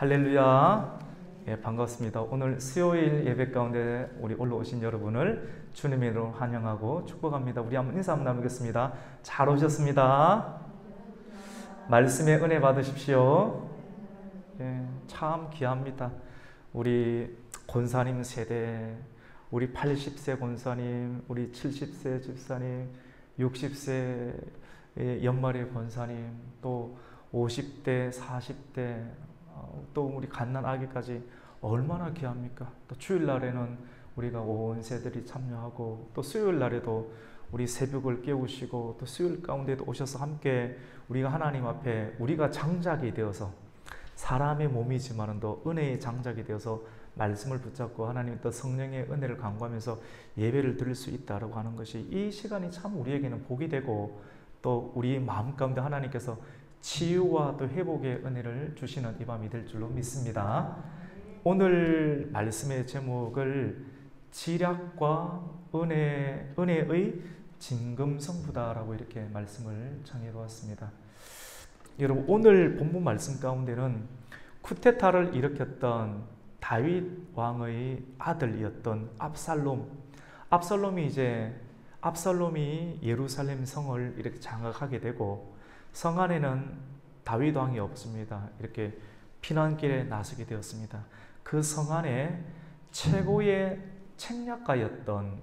할렐루야. 예, 반갑습니다. 오늘 수요일 예배 가운데 우리 올라오신 여러분을 주님의 이름으로 환영하고 축복합니다. 우리 한번 인사 한번 나누겠습니다. 잘 오셨습니다. 말씀의 은혜 받으십시오. 예, 참 귀합니다. 우리 권사님 세대, 우리 80세 권사님, 우리 70세 집사님, 60세 연말의 권사님, 또 50대, 40대, 또 우리 갓난 아기까지 얼마나 귀합니까? 또 주일날에는 우리가 온 세들이 참여하고, 또 수요일날에도 우리 새벽을 깨우시고, 또 수요일 가운데도 오셔서 함께 우리가 하나님 앞에 우리가 장작이 되어서, 사람의 몸이지만 또 은혜의 장작이 되어서 말씀을 붙잡고 하나님 또 성령의 은혜를 간구하면서 예배를 드릴 수 있다라고 하는 것이, 이 시간이 참 우리에게는 복이 되고, 또 우리 마음 가운데 하나님께서 치유와 또 회복의 은혜를 주시는 이 밤이 될 줄로 믿습니다. 오늘 말씀의 제목을 지략과 은혜의 진금성부다라고 이렇게 말씀을 정해 보았습니다. 여러분, 오늘 본문 말씀 가운데는 쿠데타를 일으켰던 다윗 왕의 아들이었던 압살롬이 예루살렘 성을 이렇게 장악하게 되고, 성 안에는 다윗 왕이 없습니다. 이렇게 피난길에 나서게 되었습니다. 그 성 안에 최고의 책략가였던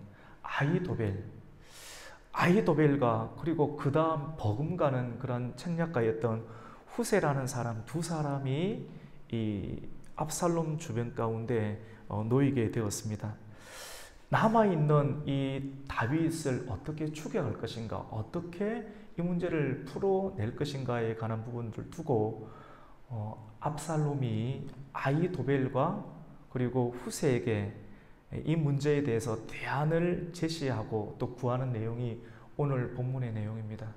아히도벨과 그리고 그 다음 버금가는 그런 책략가였던 후세라는 사람, 두 사람이 이 압살롬 주변 가운데 놓이게 되었습니다. 남아있는 이 다윗을 어떻게 추격할 것인가, 어떻게 이 문제를 풀어낼 것인가에 관한 부분을 두고 압살롬이 아히도벨과 그리고 후세에게 이 문제에 대해서 대안을 제시하고 또 구하는 내용이 오늘 본문의 내용입니다.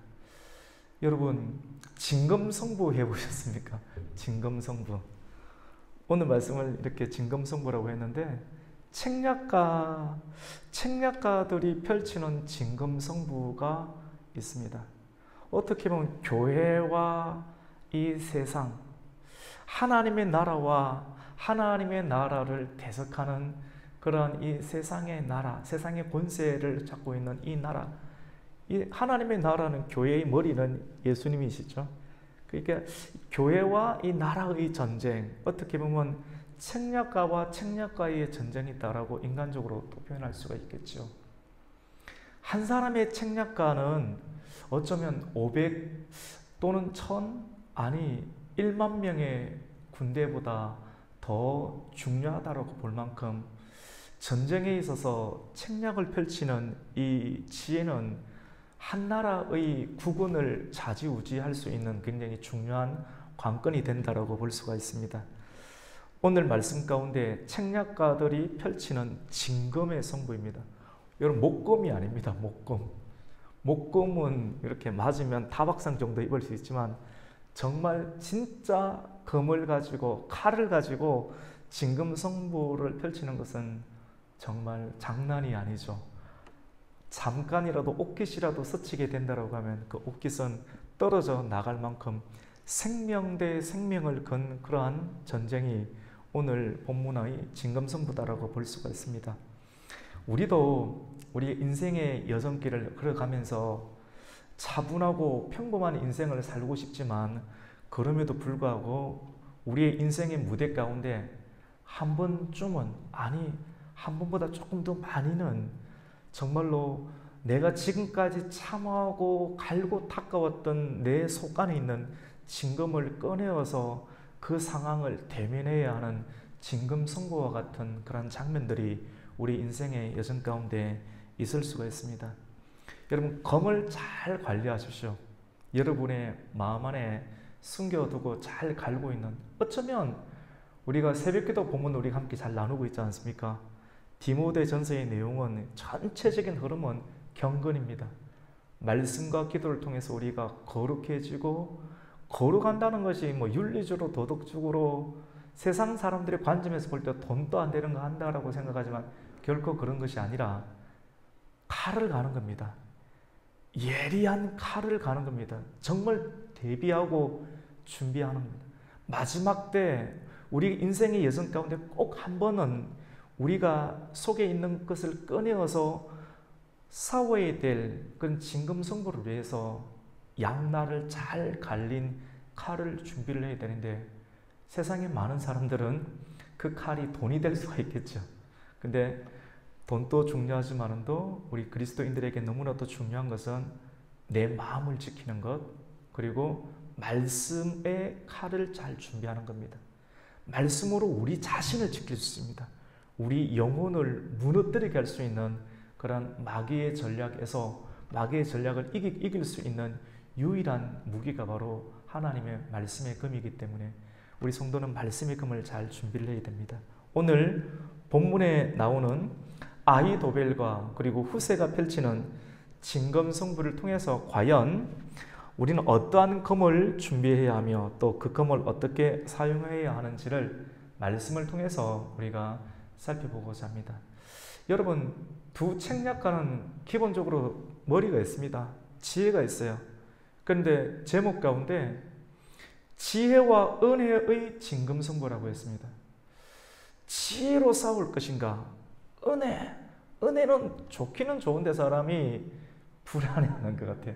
여러분, 진금성부 해보셨습니까? 진금성부. 오늘 말씀을 이렇게 진금성부라고 했는데, 책략가들이 펼치는 진금성부가 있습니다. 어떻게 보면 교회와 이 세상, 하나님의 나라와 하나님의 나라를 대적하는 그런 이 세상의 나라, 세상의 권세를 잡고 있는 이 나라, 이 하나님의 나라는, 교회의 머리는 예수님이시죠. 그러니까 교회와 이 나라의 전쟁, 어떻게 보면 책략가와 책략가의 전쟁이다라고 인간적으로 또 표현할 수가 있겠죠. 한 사람의 책략가는 어쩌면 500 또는 1000, 아니 1만 명의 군대보다 더 중요하다고 볼 만큼, 전쟁에 있어서 책략을 펼치는 이 지혜는 한 나라의 국군을 좌지우지할 수 있는 굉장히 중요한 관건이 된다고 볼 수가 있습니다. 오늘 말씀 가운데 책략가들이 펼치는 진금의 성부입니다. 여러분, 목검이 아닙니다. 목검은 이렇게 맞으면 타박상 정도 입을 수 있지만, 정말 진짜 검을 가지고, 칼을 가지고 진금성부를 펼치는 것은 정말 장난이 아니죠. 잠깐이라도 옷깃이라도 스치게 된다고 하면 그 옷깃은 떨어져 나갈 만큼 생명 대 생명을 건 그러한 전쟁이 오늘 본문의 진금성부다라고 볼 수가 있습니다. 우리도 우리 인생의 여정길을 걸어가면서 차분하고 평범한 인생을 살고 싶지만, 그럼에도 불구하고 우리의 인생의 무대 가운데 한 번쯤은, 아니 한 번보다 조금 더 많이는, 정말로 내가 지금까지 참아오고 갈고 닦아왔던 내 속 안에 있는 진금을 꺼내어서 그 상황을 대면해야 하는 진금성부와 같은 그런 장면들이 우리 인생의 여정 가운데 있을 수가 있습니다. 여러분, 검을 잘 관리하십시오. 여러분의 마음 안에 숨겨두고 잘 갈고 있는, 어쩌면 우리가 새벽기도 본문 우리가 함께 잘 나누고 있지 않습니까? 디모데전서의 내용은, 전체적인 흐름은 경건입니다. 말씀과 기도를 통해서 우리가 거룩해지고, 거룩한다는 것이 윤리적으로 도덕적으로 세상 사람들의 관점에서 볼 때 돈도 안 되는 거 한다라고 생각하지만, 결코 그런 것이 아니라 칼을 가는 겁니다. 예리한 칼을 가는 겁니다. 정말 대비하고 준비하는 겁니다. 마지막 때 우리 인생의 여정 가운데 꼭 한 번은 우리가 속에 있는 것을 꺼내어서 싸워야 될 그런 진검승부를 위해서 양날을 잘 갈린 칼을 준비를 해야 되는데, 세상에 많은 사람들은 그 칼이 돈이 될 수가 있겠죠. 근데 돈도 중요하지만도 우리 그리스도인들에게 너무나도 중요한 것은 내 마음을 지키는 것, 그리고 말씀의 칼을 잘 준비하는 겁니다. 말씀으로 우리 자신을 지킬 수 있습니다. 우리 영혼을 무너뜨리게 할 수 있는 그런 마귀의 전략에서 마귀의 전략을 이길 수 있는 유일한 무기가 바로 하나님의 말씀의 금이기 때문에 우리 성도는 말씀의 금을 잘 준비를 해야 됩니다. 오늘 본문에 나오는 아히도벨과 그리고 후세가 펼치는 진검승부를 통해서 과연 우리는 어떠한 검을 준비해야 하며 또 그 검을 어떻게 사용해야 하는지를 말씀을 통해서 우리가 살펴보고자 합니다. 여러분, 두 책략가는 기본적으로 머리가 있습니다. 지혜가 있어요. 그런데 제목 가운데 지혜와 은혜의 진검승부라고 했습니다. 지혜로 싸울 것인가? 은혜는 좋기는 좋은데 사람이 불안해하는 것 같아요.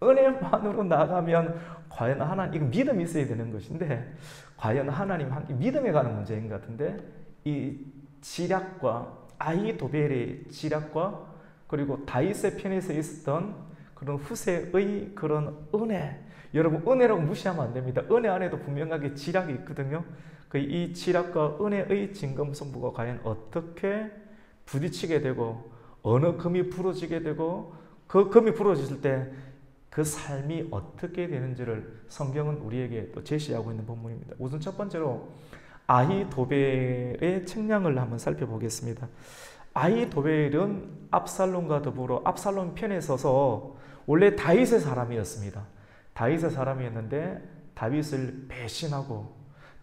은혜만으로 나가면 과연 하나님, 이거 믿음이 있어야 되는 것인데 과연 하나님 믿음에 관한 문제인 것 같은데, 이 지략과 아히도벨의 지략과 그리고 다윗의 편에서 있었던 그런 후세의 그런 은혜, 여러분 은혜라고 무시하면 안 됩니다. 은혜 안에도 분명하게 지략이 있거든요. 이 지략과 은혜의 진검승부가 과연 어떻게 부딪히게 되고 어느 금이 부러지게 되고 그 금이 부러졌을 때 그 삶이 어떻게 되는지를 성경은 우리에게 또 제시하고 있는 본문입니다. 우선 첫 번째로 아히도벨의 책략을 한번 살펴보겠습니다. 아히도벨은 압살롬과 더불어 압살롬 편에 서서 원래 다윗의 사람이었습니다. 다윗의 사람이었는데 다윗을 배신하고,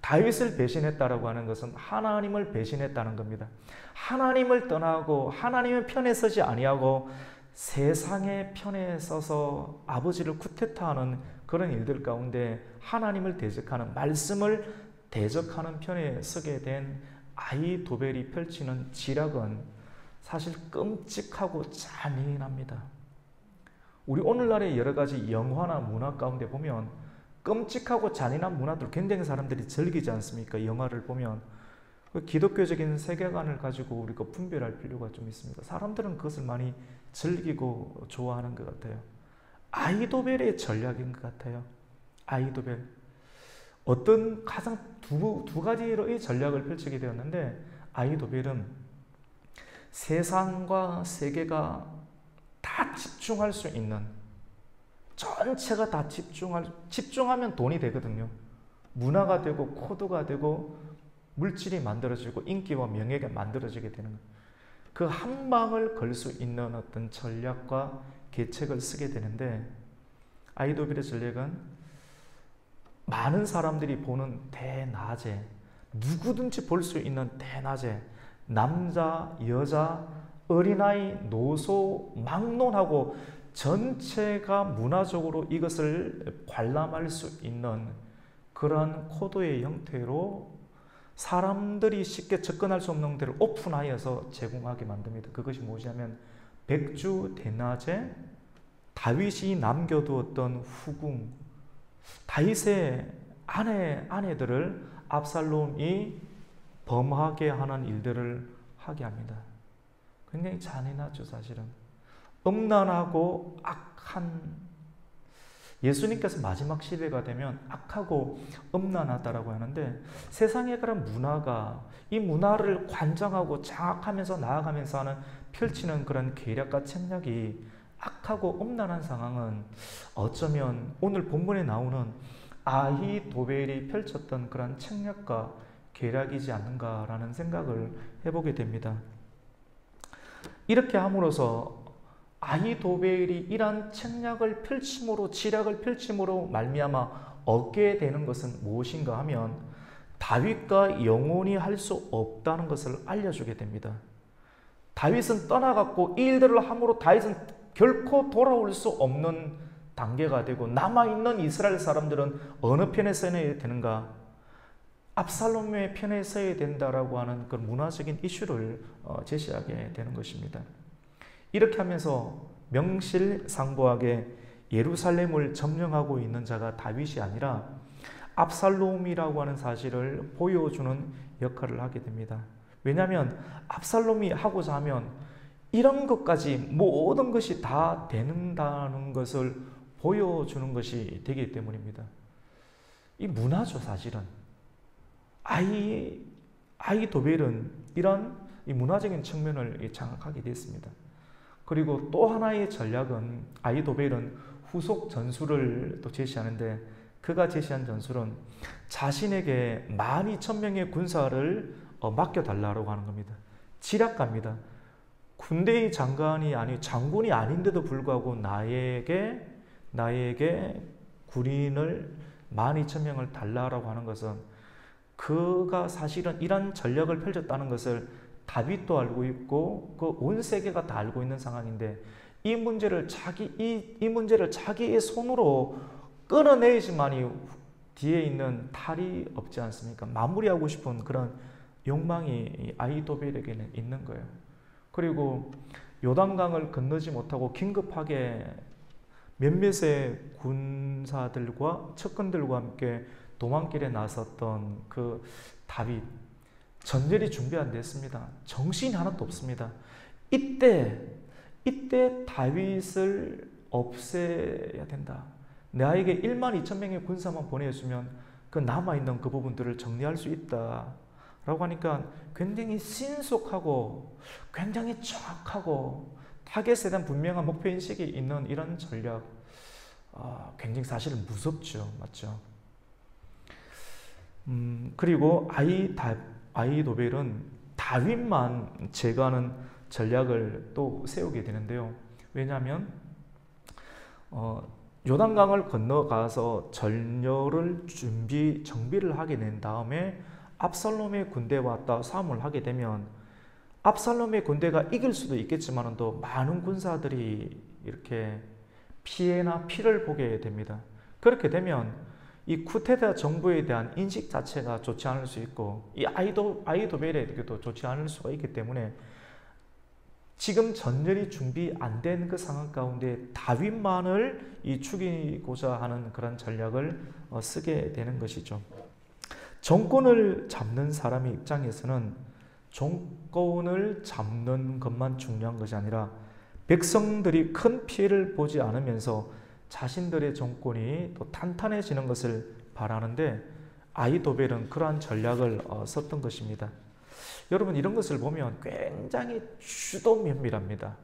다윗을 배신했다라고 하는 것은 하나님을 배신했다는 겁니다. 하나님을 떠나고 하나님의 편에 서지 아니하고 세상의 편에 서서 아버지를 쿠데타하는 그런 일들 가운데 하나님을 대적하는, 말씀을 대적하는 편에 서게 된 아히도벨이 펼치는 지략은 사실 끔찍하고 잔인합니다. 우리 오늘날의 여러 가지 영화나 문화 가운데 보면 끔찍하고 잔인한 문화들 굉장히 사람들이 즐기지 않습니까? 영화를 보면 기독교적인 세계관을 가지고 우리가 분별할 필요가 좀 있습니다. 사람들은 그것을 많이 즐기고 좋아하는 것 같아요. 아히도벨의 전략인 것 같아요. 아히도벨, 어떤 가장 두 가지의 전략을 펼치게 되었는데, 아히도벨은 세상과 세계가 다 집중할 수 있는, 전체가 다 집중하면 돈이 되거든요. 문화가 되고 코드가 되고 물질이 만들어지고 인기와 명예가 만들어지게 되는 거예요. 그 한 방을 걸 수 있는 어떤 전략과 계책을 쓰게 되는데, 아히도벨의 전략은 많은 사람들이 보는 대낮에, 누구든지 볼 수 있는 대낮에 남자, 여자, 어린아이, 노소, 막론하고 전체가 문화적으로 이것을 관람할 수 있는 그러한 코드의 형태로 사람들이 쉽게 접근할 수 없는 데를 오픈하여서 제공하게 만듭니다. 그것이 무엇이냐면 백주 대낮에 다윗이 남겨두었던 후궁, 다윗의 아내들을 압살롬이 범하게 하는 일들을 하게 합니다. 굉장히 잔인하죠, 사실은. 음란하고 악한, 예수님께서 마지막 시대가 되면 악하고 음란하다라고 하는데, 세상의 그런 문화가 이 문화를 관장하고 장악하면서 나아가면서 하는 펼치는 그런 계략과 책략이 악하고 음란한 상황은 어쩌면 오늘 본문에 나오는 아히도벨이 펼쳤던 그런 책략과 계략이지 않는가라는 생각을 해보게 됩니다. 이렇게 함으로써 아히도벨이 이러한 책략을 펼침으로, 지략을 펼침으로 말미암아 얻게 되는 것은 무엇인가 하면 다윗과 영원히 할 수 없다는 것을 알려주게 됩니다. 다윗은 떠나갔고 이 일들을 함으로 다윗은 결코 돌아올 수 없는 단계가 되고, 남아있는 이스라엘 사람들은 어느 편에 서야 되는가? 압살롬의 편에 서야 된다라고 하는 그 문화적인 이슈를 제시하게 되는 것입니다. 이렇게 하면서 명실상부하게 예루살렘을 점령하고 있는 자가 다윗이 아니라 압살롬이라고 하는 사실을 보여주는 역할을 하게 됩니다. 왜냐하면 압살롬이 하고자 하면 이런 것까지 모든 것이 다 되는다는 것을 보여주는 것이 되기 때문입니다. 이 문화죠, 사실은. 아히도벨은 이런 이 문화적인 측면을 장악하게 됐습니다. 그리고 또 하나의 전략은 아히도벨은 후속 전술을 또 제시하는데, 그가 제시한 전술은 자신에게 12,000명의 군사를 맡겨달라고 하는 겁니다. 지략가입니다. 군대의 장군이 아닌데도 불구하고 나에게 군인을 12,000명을 달라고 하는 것은, 그가 사실은 이런 전략을 펼쳤다는 것을 다윗도 알고 있고 그 온 세계가 다 알고 있는 상황인데, 이 문제를 자기의 손으로 끌어내야지만이 뒤에 있는 탈이 없지 않습니까? 마무리하고 싶은 그런 욕망이 아히도벨에게는 있는 거예요. 그리고 요단강을 건너지 못하고 긴급하게 몇몇의 군사들과 척근들과 함께 도망길에 나섰던 그 다윗, 전열이 준비 안 됐습니다. 정신이 하나도 없습니다. 이때 다윗을 없애야 된다. 나에게 12,000명의 군사만 보내주면 그 남아있는 그 부분들을 정리할 수 있다 라고 하니까 굉장히 신속하고 굉장히 정확하고 타겟에 대한 분명한 목표인식이 있는 이런 전략, 굉장히 사실은 무섭죠. 맞죠? 그리고 아히도벨은 다윗만 제거하는 전략을 또 세우게 되는데요. 왜냐하면 요단강을 건너가서 전열을 정비를 하게 된 다음에 압살롬의 군대와 또 싸움을 하게 되면 압살롬의 군대가 이길 수도 있겠지만 또 많은 군사들이 이렇게 피해나 피를 보게 됩니다. 그렇게 되면 이 쿠데타 정부에 대한 인식 자체가 좋지 않을 수 있고, 이 아히도벨에게도 좋지 않을 수가 있기 때문에 지금 전열이 준비 안 된 그 상황 가운데 다윗만을 죽이고자 하는 그런 전략을 쓰게 되는 것이죠. 정권을 잡는 사람의 입장에서는 정권을 잡는 것만 중요한 것이 아니라 백성들이 큰 피해를 보지 않으면서 자신들의 정권이 또 탄탄해지는 것을 바라는데, 아히도벨은 그러한 전략을 썼던 것입니다. 여러분, 이런 것을 보면 굉장히 주도면밀합니다.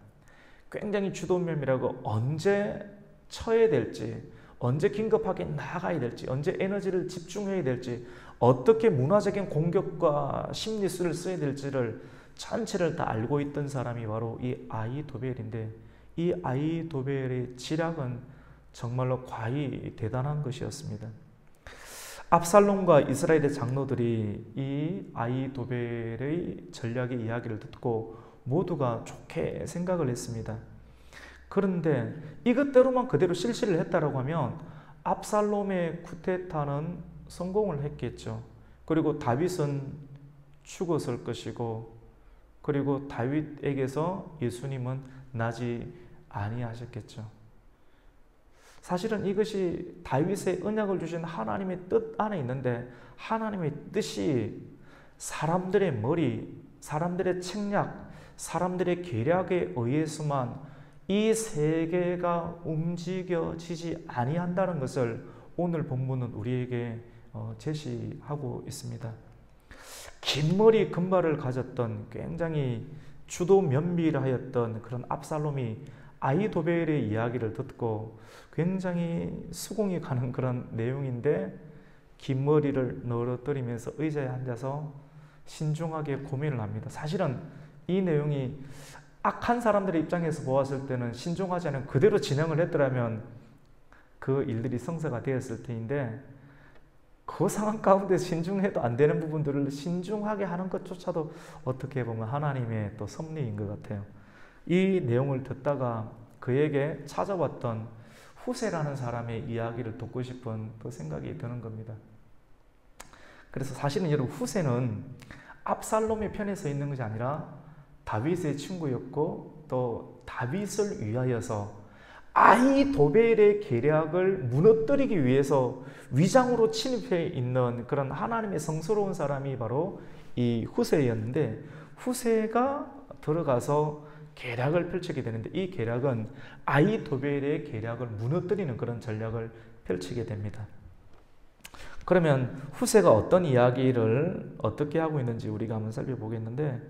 굉장히 주도면밀하고 언제 쳐야 될지, 언제 긴급하게 나가야 될지, 언제 에너지를 집중해야 될지, 어떻게 문화적인 공격과 심리술을 써야 될지를 전체를 다 알고 있던 사람이 바로 이 아히도벨인데, 이 아히도벨의 지략은 정말로 과히 대단한 것이었습니다. 압살롬과 이스라엘의 장로들이 이 아히도벨의 전략의 이야기를 듣고 모두가 좋게 생각을 했습니다. 그런데 이것대로만 그대로 실시를 했다라고 하면 압살롬의 쿠데타는 성공을 했겠죠. 그리고 다윗은 죽었을 것이고, 그리고 다윗에게서 예수님은 나지 아니하셨겠죠. 사실은 이것이 다윗의 언약을 주신 하나님의 뜻 안에 있는데, 하나님의 뜻이 사람들의 머리, 사람들의 책략, 사람들의 계략에 의해서만 이 세계가 움직여지지 아니한다는 것을 오늘 본문은 우리에게 제시하고 있습니다. 긴 머리 금발을 가졌던 굉장히 주도 면밀하였던 그런 압살롬이 아히도벨의 이야기를 듣고 굉장히 수긍이 가는 그런 내용인데, 긴 머리를 늘어뜨리면서 의자에 앉아서 신중하게 고민을 합니다. 사실은 이 내용이 악한 사람들의 입장에서 보았을 때는 신중하지 않은 그대로 진행을 했더라면 그 일들이 성사가 되었을 텐데, 그 상황 가운데 신중해도 안 되는 부분들을 신중하게 하는 것조차도 어떻게 보면 하나님의 또 섭리인 것 같아요. 이 내용을 듣다가 그에게 찾아왔던 후세라는 사람의 이야기를 듣고 싶은 또 생각이 드는 겁니다. 그래서 사실은 여러분 후세는 압살롬의 편에 서 있는 것이 아니라 다윗의 친구였고 또 다윗을 위하여서 아히도벨의 계략을 무너뜨리기 위해서 위장으로 침입해 있는 그런 하나님의 성스러운 사람이 바로 이 후세였는데, 후세가 들어가서 계략을 펼치게 되는데 이 계략은 아히도벨의 계략을 무너뜨리는 그런 전략을 펼치게 됩니다. 그러면 후세가 어떤 이야기를 어떻게 하고 있는지 우리가 한번 살펴보겠는데,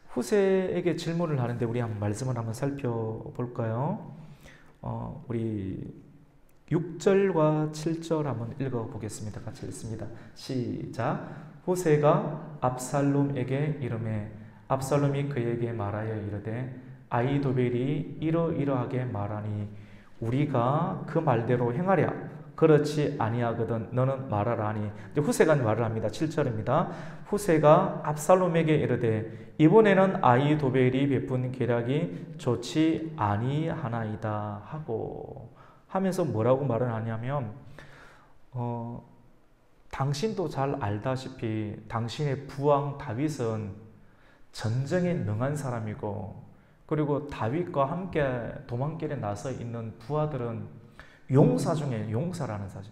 후세에게 질문을 하는데 우리 한번 말씀을 한번 살펴볼까요? 우리 6절과 7절 한번 읽어보겠습니다. 같이 읽습니다. 시작. 후세가 압살롬에게 이르매 압살롬이 그에게 말하여 이르되 아히도벨이 이러이러하게 말하니 우리가 그 말대로 행하랴. 그렇지 아니하거든 너는 말하라 하니, 이제 후세가 말을 합니다. 7절입니다. 후세가 압살롬에게 이르되 이번에는 아히도벨이 베푼 계략이 좋지 아니하나이다 하고 하면서 뭐라고 말을 하냐면, 당신도 잘 알다시피 당신의 부왕 다윗은 전쟁에 능한 사람이고, 그리고 다윗과 함께 도망길에 나서 있는 부하들은 용사 중에 용사라는 사실.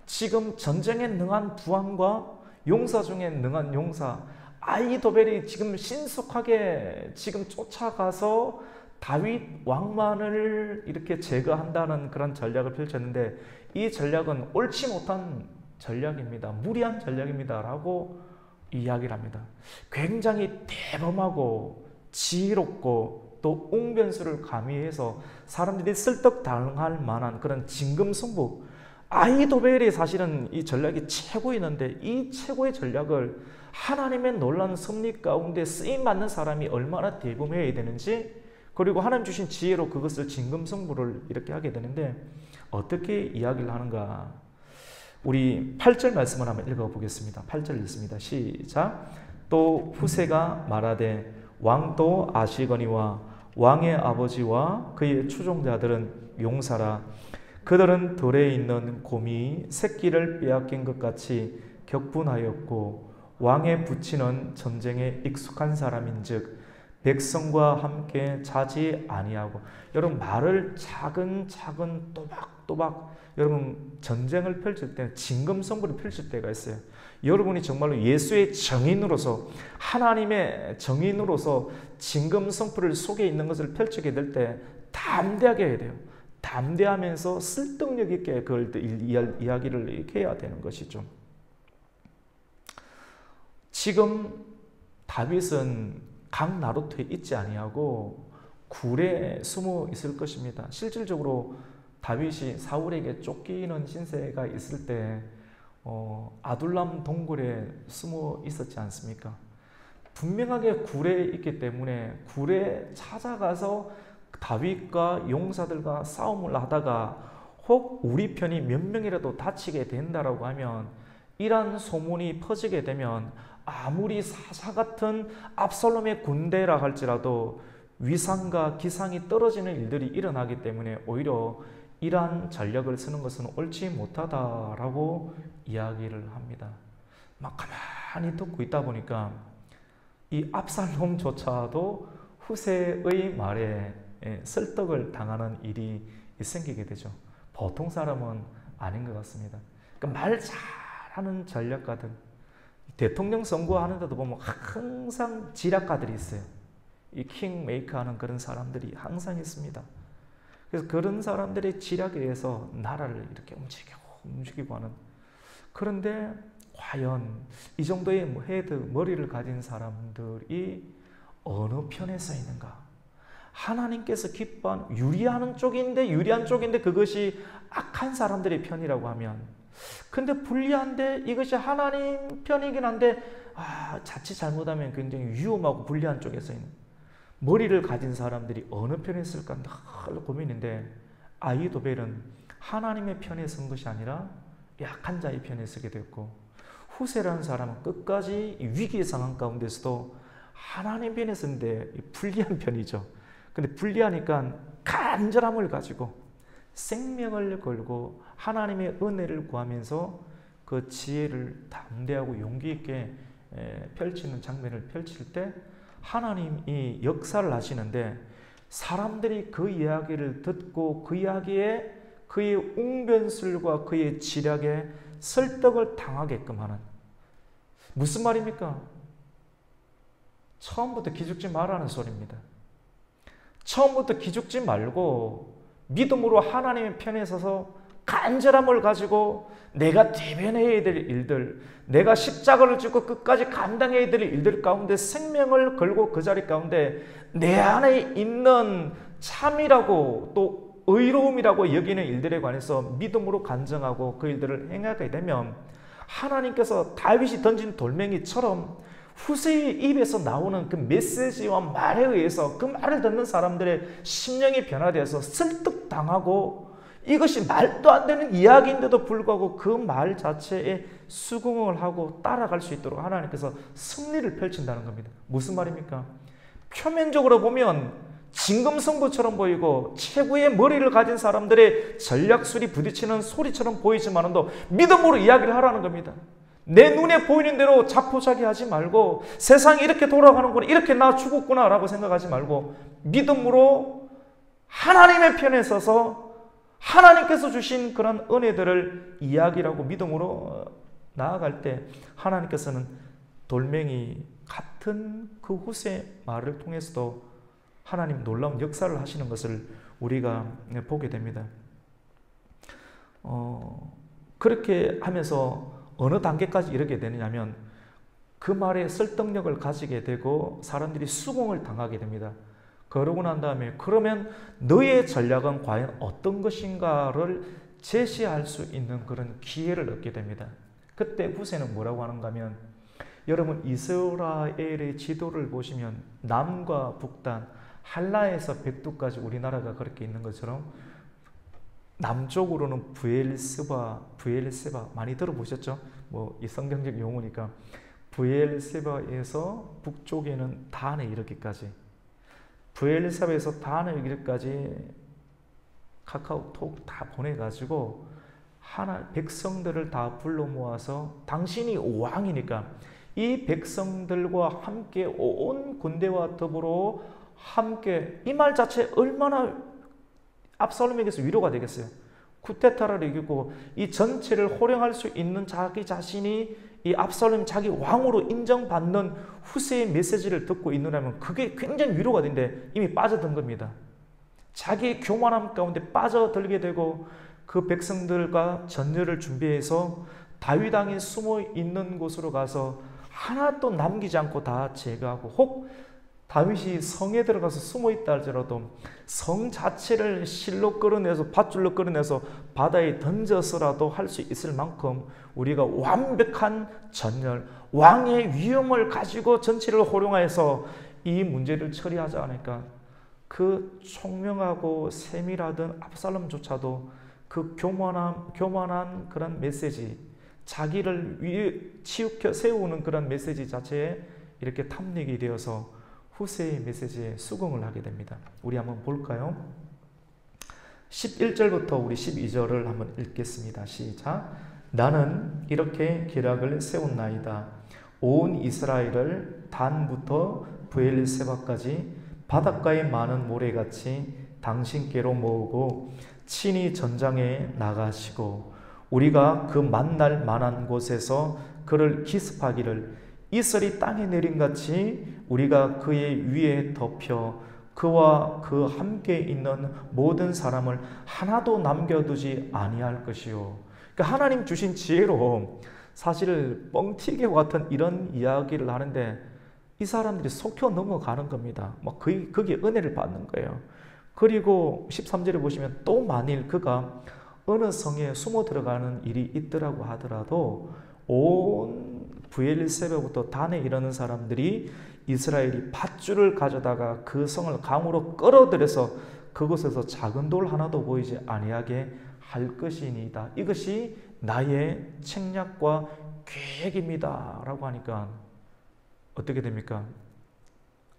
지금 전쟁에 능한 부왕과 용사 중에 능한 용사 아히도벨이 지금 신속하게 지금 쫓아가서 다윗 왕만을 이렇게 제거한다는 그런 전략을 펼쳤는데, 이 전략은 옳지 못한 전략입니다. 무리한 전략입니다. 라고 이야기를 합니다. 굉장히 대범하고 지혜롭고 또 웅변수를 가미해서 사람들이 설득당할 만한 그런 진검승부, 아히도벨이 사실은 이 전략이 최고였는데 이 최고의 전략을 하나님의 놀라운 섭리 가운데 쓰임받는 사람이 얼마나 대범해야 되는지, 그리고 하나님 주신 지혜로 그것을 진검승부를 이렇게 하게 되는데 어떻게 이야기를 하는가. 우리 8절 말씀을 한번 읽어보겠습니다. 8절 읽습니다. 시작. 또 후세가 말하되 왕도 아시거니와 왕의 아버지와 그의 추종자들은 용사라. 그들은 들에 있는 곰이 새끼를 빼앗긴 것 같이 격분하였고 왕의 부친은 전쟁에 익숙한 사람인즉 백성과 함께 자지 아니하고. 여러분, 말을 차근차근 또박또박, 여러분 전쟁을 펼칠 때 진검승부를 펼칠 때가 있어요. 여러분이 정말로 예수의 정인으로서, 하나님의 정인으로서 진검승부를 속에 있는 것을 펼치게 될 때 담대하게 해야 돼요. 담대하면서 설득력 있게 그걸 이야기를 이렇게 해야 되는 것이죠. 지금 다윗은 강 나루터에 있지 아니하고 굴에 숨어 있을 것입니다. 실질적으로 다윗이 사울에게 쫓기는 신세가 있을 때 아둘람 동굴에 숨어 있었지 않습니까? 분명하게 굴에 있기 때문에 굴에 찾아가서 다윗과 용사들과 싸움을 하다가 혹 우리 편이 몇 명이라도 다치게 된다라고 하면, 이러한 소문이 퍼지게 되면 아무리 사사 같은 압살롬의 군대라 할지라도 위상과 기상이 떨어지는 일들이 일어나기 때문에 오히려 이러한 전략을 쓰는 것은 옳지 못하다라고 이야기를 합니다. 막 가만히 듣고 있다 보니까 이 압살롬조차도 후세의 말에 설득을 당하는 일이 생기게 되죠. 보통 사람은 아닌 것 같습니다. 그러니까 말 잘하는 전략가들, 대통령 선거하는데도 보면 항상 지략가들이 있어요. 이 킹메이커 하는 그런 사람들이 항상 있습니다. 그래서 그런 사람들의 지략에 의해서 나라를 이렇게 움직이고 하는. 그런데 과연 이 정도의 머리를 가진 사람들이 어느 편에 서 있는가? 하나님께서 기뻐하는 유리한 쪽인데 그것이 악한 사람들의 편이라고 하면, 근데 불리한데 이것이 하나님 편이긴 한데 자칫 잘못하면 굉장히 위험하고 불리한 쪽에 서 있는 머리를 가진 사람들이 어느 편에 있을까 늘 고민인데, 아히도벨은 하나님의 편에 선 것이 아니라 약한 자의 편에 서게 됐고, 후세라는 사람은 끝까지 위기 상황 가운데서도 하나님 편에 서는데 불리한 편이죠. 근데 불리하니까 간절함을 가지고 생명을 걸고 하나님의 은혜를 구하면서 그 지혜를 담대하고 용기 있게 펼치는 장면을 펼칠 때 하나님이 역사를 하시는데, 사람들이 그 이야기를 듣고 그 이야기에 그의 웅변술과 그의 지략에 설득을 당하게끔 하는, 무슨 말입니까? 처음부터 기죽지 말라는 소리입니다. 처음부터 기죽지 말고 믿음으로 하나님의 편에 서서 간절함을 가지고 내가 대변해야 될 일들, 내가 십자가를 지고 끝까지 감당해야 될 일들 가운데 생명을 걸고 그 자리 가운데 내 안에 있는 참이라고 또 의로움이라고 여기는 일들에 관해서 믿음으로 간증하고 그 일들을 행하게 되면 하나님께서 다윗이 던진 돌멩이처럼 후세의 입에서 나오는 그 메시지와 말에 의해서 그 말을 듣는 사람들의 심령이 변화되어서 설득당하고, 이것이 말도 안 되는 이야기인데도 불구하고 그 말 자체에 수긍을 하고 따라갈 수 있도록 하나님께서 승리를 펼친다는 겁니다. 무슨 말입니까? 표면적으로 보면 진검승부처럼 보이고 최고의 머리를 가진 사람들의 전략술이 부딪히는 소리처럼 보이지만도 믿음으로 이야기를 하라는 겁니다. 내 눈에 보이는 대로 자포자기하지 말고 세상이 이렇게 돌아가는구나, 이렇게 나 죽었구나 라고 생각하지 말고 믿음으로 하나님의 편에 서서 하나님께서 주신 그런 은혜들을 이야기라고 믿음으로 나아갈 때 하나님께서는 돌멩이 같은 그 후세 말을 통해서도 하나님 놀라운 역사를 하시는 것을 우리가 보게 됩니다. 그렇게 하면서 어느 단계까지 이르게 되느냐면 그 말에 설득력을 가지게 되고 사람들이 수긍을 당하게 됩니다. 그러고 난 다음에 그러면 너의 전략은 과연 어떤 것인가를 제시할 수 있는 그런 기회를 얻게 됩니다. 그때 후세는 뭐라고 하는가 하면, 여러분 이스라엘의 지도를 보시면 남과 북단, 한라에서 백두까지 우리나라가 그렇게 있는 것처럼 남쪽으로는 브엘세바 많이 들어보셨죠? 뭐 이 성경적 용어니까 브엘세바에서 북쪽에는 단에 이르기까지, 브엘세바에서 단에 이르기까지 카카오톡 다 보내가지고 하나 백성들을 다 불러 모아서 당신이 왕이니까 이 백성들과 함께 온 군대와 더불어 함께, 이 말 자체 얼마나 압살롬에게서 위로가 되겠어요. 쿠데타를 이기고 이 전체를 호령할 수 있는 자기 자신이 이 압살롬 자기 왕으로 인정받는 후세의 메시지를 듣고 있느냐면 그게 굉장히 위로가 되는데 이미 빠져든 겁니다. 자기의 교만함 가운데 빠져들게 되고 그 백성들과 전열을 준비해서 다윗 왕이 숨어 있는 곳으로 가서 하나도 남기지 않고 다 제거하고, 혹 다윗이 성에 들어가서 숨어 있다 할지라도 성 자체를 실로 끌어내서 밧줄로 끌어내서 바다에 던져서라도 할 수 있을 만큼 우리가 완벽한 전열, 왕의 위엄을 가지고 전체를 호령하여서 이 문제를 처리하지 않으니까 그 총명하고 세밀하던 압살롬조차도 그 교만한 그런 메시지, 자기를 치우켜 세우는 그런 메시지 자체에 이렇게 탐닉이 되어서 후세의 메시지에 수긍을 하게 됩니다. 우리 한번 볼까요? 11절부터 우리 12절을 한번 읽겠습니다. 시작. 나는 이렇게 계략을 세웠나이다. 온 이스라엘을 단부터 브엘세바까지 바닷가의 많은 모래같이 당신께로 모으고 친히 전장에 나가시고 우리가 그 만날 만한 곳에서 그를 기습하기를 이슬이 땅에 내림같이 우리가 그의 위에 덮여 그와 그 함께 있는 모든 사람을 하나도 남겨두지 아니할 것이요. 그러니까 하나님 주신 지혜로 사실 뻥튀기와 같은 이런 이야기를 하는데 이 사람들이 속혀 넘어가는 겁니다. 막 거기에 은혜를 받는 거예요. 그리고 13절에 보시면 또 만일 그가 어느 성에 숨어 들어가는 일이 있더라고 하더라도 온 브엘세바부터 단에 이르는 사람들이 이스라엘이 밧줄을 가져다가 그 성을 강으로 끌어들여서 그곳에서 작은 돌 하나도 보이지 아니하게 할 것이니이다. 이것이 나의 책략과 계획입니다. 라고 하니까 어떻게 됩니까?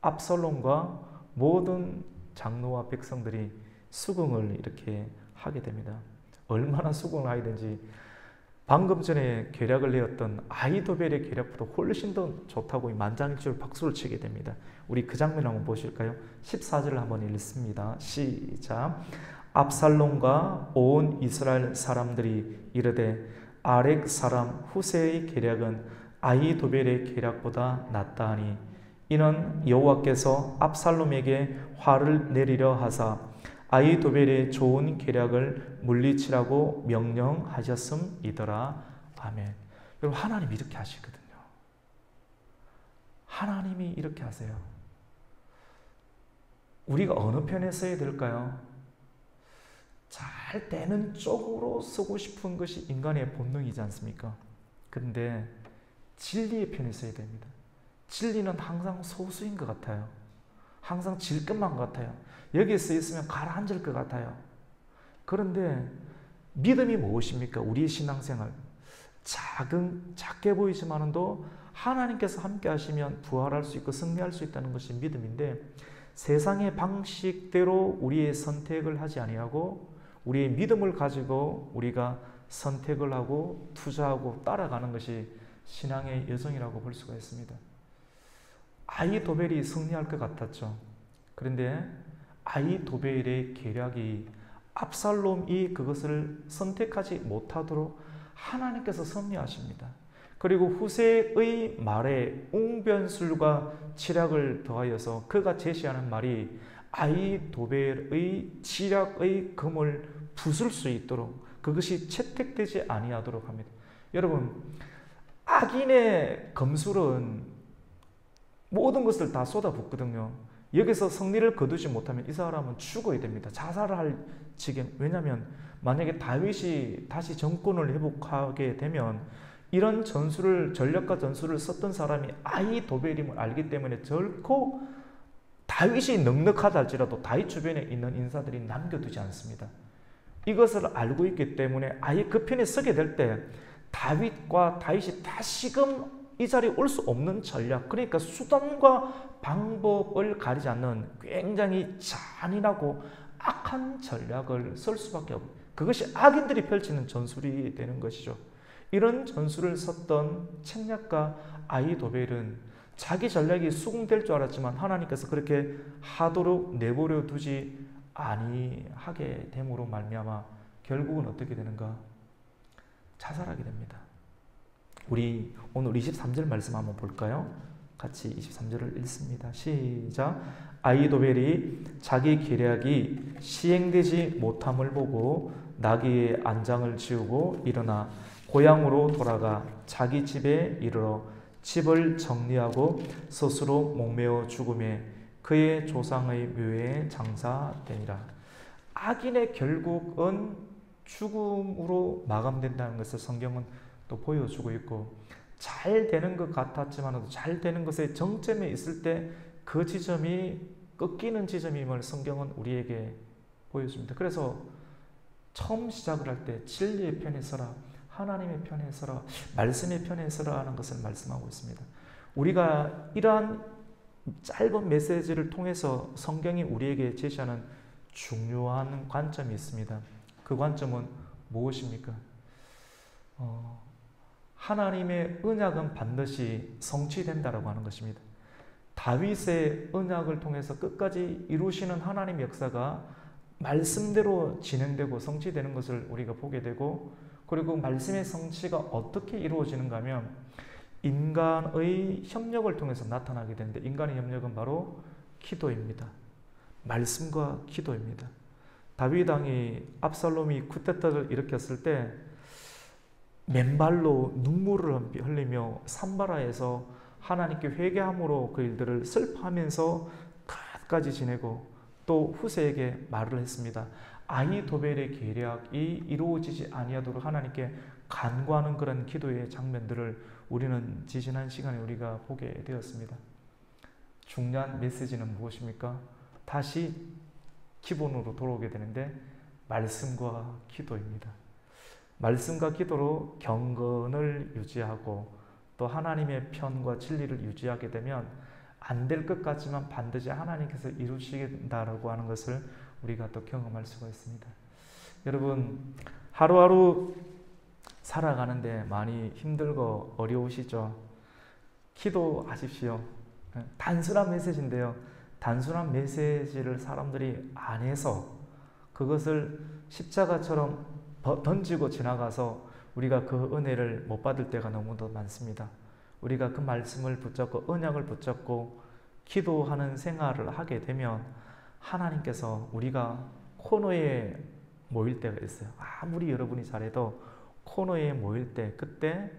압살롬과 모든 장로와 백성들이 수긍을 이렇게 하게 됩니다. 얼마나 수긍을 하게 되는지 방금 전에 계략을 내었던 아히도벨의 계략보다 훨씬 더 좋다고 만장일치로 박수를 치게 됩니다. 우리 그 장면 한번 보실까요? 14절을 한번 읽습니다. 시작. 압살롬과 온 이스라엘 사람들이 이르되 아렉 사람 후세의 계략은 아히도벨의 계략보다 낫다 하니 이는 여호와께서 압살롬에게 화를 내리려 하사 아히도벨의 좋은 계략을 물리치라고 명령하셨음이더라. 아멘. 여러분, 하나님이 이렇게 하시거든요. 하나님이 이렇게 하세요. 우리가 어느 편에 서야 될까요? 잘 되는 쪽으로 서고 싶은 것이 인간의 본능이지 않습니까? 그런데 진리의 편에 서야 됩니다. 진리는 항상 소수인 것 같아요. 항상 질 것만 같아요. 여기에 서 있으면 가라앉을 것 같아요. 그런데 믿음이 무엇입니까? 우리의 신앙생활. 작게 보이지만도 하나님께서 함께 하시면 부활할 수 있고 승리할 수 있다는 것이 믿음인데, 세상의 방식대로 우리의 선택을 하지 아니하고 우리의 믿음을 가지고 우리가 선택을 하고 투자하고 따라가는 것이 신앙의 여정이라고 볼 수가 있습니다. 아히도벨이 승리할 것 같았죠. 그런데 아히도벨의 계략이 압살롬이 그것을 선택하지 못하도록 하나님께서 섭리하십니다. 그리고 후세의 말에 웅변술과 치략을 더하여서 그가 제시하는 말이 아히도벨의 치략의 금을 부술 수 있도록, 그것이 채택되지 아니하도록 합니다. 여러분, 악인의 검술은 모든 것을 다 쏟아붓거든요. 여기서 승리를 거두지 못하면 이 사람은 죽어야 됩니다. 자살을 할 지경. 왜냐하면 만약에 다윗이 다시 정권을 회복하게 되면 이런 전략과 전술을 썼던 사람이 아히도벨임을 알기 때문에 결코 다윗이 넉넉하다 할지라도 다윗 주변에 있는 인사들이 남겨두지 않습니다. 이것을 알고 있기 때문에 아예 그 편에 서게 될 때 다윗과 다윗이 다시금 이 자리에 올 수 없는 전략, 그러니까 수단과 방법을 가리지 않는 굉장히 잔인하고 악한 전략을 쓸 수밖에 없고, 그것이 악인들이 펼치는 전술이 되는 것이죠. 이런 전술을 썼던 책략가 아히도벨은 자기 전략이 수긍될 줄 알았지만 하나님께서 그렇게 하도록 내버려 두지 아니하게 됨으로 말미암아 결국은 어떻게 되는가? 자살하게 됩니다. 우리 오늘 23절 말씀 한번 볼까요? 같이 23절을 읽습니다. 시작. 아히도벨이 자기 계략이 시행되지 못함을 보고 나귀의 안장을 지우고 일어나 고향으로 돌아가 자기 집에 이르러 집을 정리하고 스스로 목매어 죽음에 그의 조상의 묘에 장사되니라. 악인의 결국은 죽음으로 마감된다는 것을 성경은 또 보여주고 있고, 잘 되는 것 같았지만 잘 되는 것의 정점에 있을 때 그 지점이 꺾이는 지점임을 성경은 우리에게 보여줍니다. 그래서 처음 시작을 할 때 진리의 편에 서라, 하나님의 편에 서라, 말씀의 편에 서라 하는 것을 말씀하고 있습니다. 우리가 이러한 짧은 메시지를 통해서 성경이 우리에게 제시하는 중요한 관점이 있습니다. 그 관점은 무엇입니까? 하나님의 언약은 반드시 성취된다라고 하는 것입니다. 다윗의 언약을 통해서 끝까지 이루시는 하나님의 역사가 말씀대로 진행되고 성취되는 것을 우리가 보게 되고, 그리고 말씀의 성취가 어떻게 이루어지는가 하면 인간의 협력을 통해서 나타나게 되는데, 인간의 협력은 바로 기도입니다. 말씀과 기도입니다. 다윗 왕이 압살롬이 쿠데타를 일으켰을 때 맨발로 눈물을 흘리며 산바라에서 하나님께 회개함으로 그 일들을 슬퍼하면서 끝까지 지내고, 또 후세에게 말을 했습니다. 아히도벨의 계략이 이루어지지 아니하도록 하나님께 간구하는 그런 기도의 장면들을 우리는 지지난 시간에 우리가 보게 되었습니다. 중요한 메시지는 무엇입니까? 다시 기본으로 돌아오게 되는데 말씀과 기도입니다. 말씀과 기도로 경건을 유지하고 또 하나님의 편과 진리를 유지하게 되면 안 될 것 같지만 반드시 하나님께서 이루시겠다라고 하는 것을 우리가 또 경험할 수가 있습니다. 여러분, 하루하루 살아가는데 많이 힘들고 어려우시죠? 기도하십시오. 단순한 메시지인데요. 단순한 메시지를 사람들이 안 해서 그것을 십자가처럼 던지고 지나가서 우리가 그 은혜를 못 받을 때가 너무도 많습니다. 우리가 그 말씀을 붙잡고 언약을 붙잡고 기도하는 생활을 하게 되면 하나님께서 우리가 코너에 모일 때가 있어요. 아무리 여러분이 잘해도 코너에 모일 때 그때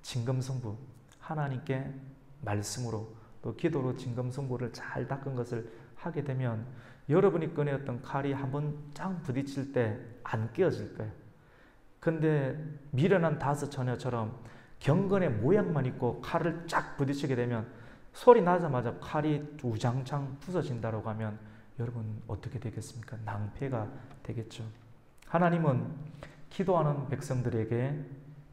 진검승부, 하나님께 말씀으로 또 기도로 진검승부를 잘 닦은 것을 하게 되면 여러분이 꺼내었던 칼이 한번 짱 부딪힐 때 안 깨어질 거예요. 근데 미련한 다섯 처녀처럼 경건의 모양만 있고 칼을 쫙 부딪히게 되면 소리 나자마자 칼이 우장창 부서진다고 하면 여러분 어떻게 되겠습니까? 낭패가 되겠죠. 하나님은 기도하는 백성들에게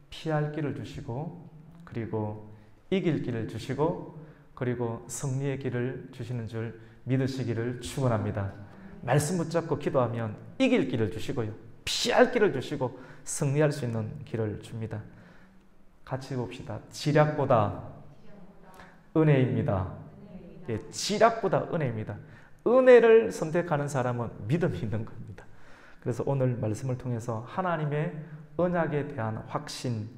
피할 길을 주시고 그리고 이길 길을 주시고 그리고 승리의 길을 주시는 줄 믿으시기를 축원합니다. 말씀 붙잡고 기도하면 이길 길을 주시고요. 피할 길을 주시고 승리할 수 있는 길을 줍니다. 같이 봅시다. 지략보다 은혜입니다. 예, 지략보다 은혜입니다. 은혜를 선택하는 사람은 믿음이 있는 겁니다. 그래서 오늘 말씀을 통해서 하나님의 언약에 대한 확신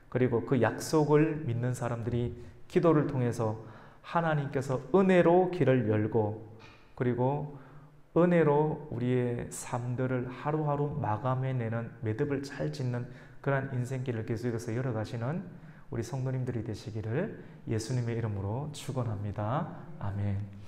그리고 그 약속을 믿는 사람들이 기도를 통해서 하나님께서 은혜로 길을 열고 그리고 은혜로 우리의 삶들을 하루하루 마감해내는 매듭을 잘 짓는 그러한 인생길을 계속해서 열어가시는 우리 성도님들이 되시기를 예수님의 이름으로 축원합니다. 아멘.